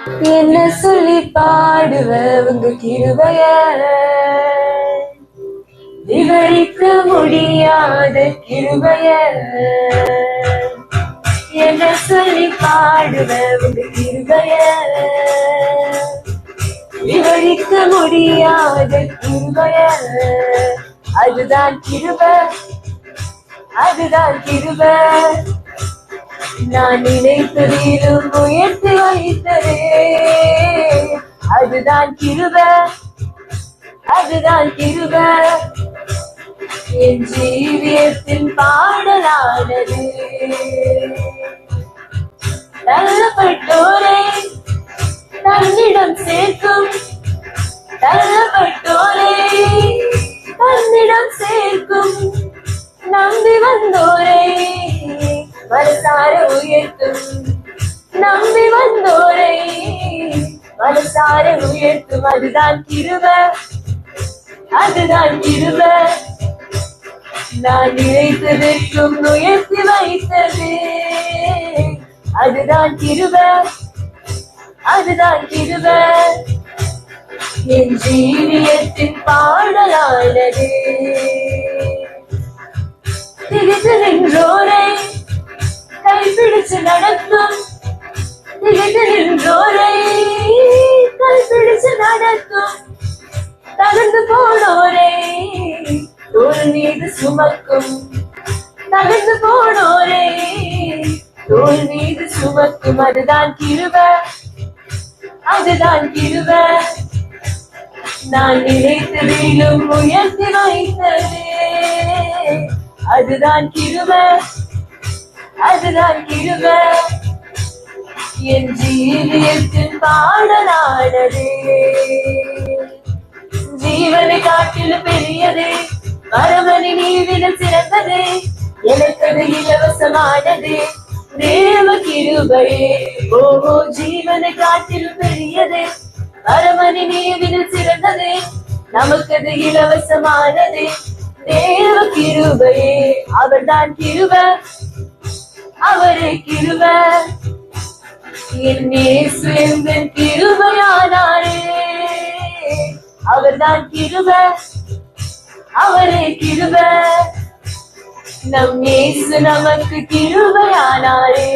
என்ன சொல்லி பாடுவ உங்க கிருபைய, விவரிக்க முடியாத கிருபைய. என்ன சொல்லி பாடுவ உங்க கிருபைய, விவரிக்க முடியாத கிருபைய. அதுதான் கிருபை, அதுதான் கிருபை. நான் நினைத்ததிலும் உயர்த்தி வைத்ததே, அதுதான் கிருபை, அதுதான் கிருபை. என் ஜீவியத்தின் பாடலானது. தள்ளப்பட்டோரை தன்னிடம் சேர்க்கும், தள்ளப்பட்டோரை தன்னிடம் சேர்க்கும். நம்பி வந்தோரை மனசார உயர்த்தும், நம்பி வந்தோரை மனசார உயர்த்தும். அதுதான் கிருபை, அதுதான் கிருபை. நான் நினைத்ததற்கும் உயர்த்தி வைத்தது, அதுதான் கிருபை, அதுதான் கிருபை. என் ஜீவியத்தின் பாடலானது. திகைத்து நின்றோரை கைப்பிடிச்சு நடக்கும், திகைத்து நின்றோரை கைப்பிடிச்சு நடக்கும். தகர்ந்து போனோரை தோள் மீது சுமக்கும், தகர்ந்து போனோரை தோள் மீது சுமக்கும். அதுதான் கிருபை, அதுதான் கிருபை. நான் நினைத்ததிலும் உயர்த்தி வைத்தது, அதுதான் கிருபை, அதுதான் கிருபை. என் ஜீவியத்தின் பாடலானது. ஜீவனை காட்டிலும் பெரியது, மரமணி நீவிலும் சிறந்தது. எனக்கது இலவசமானது, தேவ கிருபையே. ஓஹோ, ஜீவனை காட்டிலும் பெரியது, மரமணி நீவிலும் சிறந்தது. நமக்கது இலவசமானது, தேவ கிருபையே. அவர்தான் கிருபை, அவரே கிருபை. என் இயேசு எங்கள் கிருபையானாரே, அவர்தான் கிருபை, அவரே கிருபை. நம் இயேசு நமக்கு கிருபையானாரே.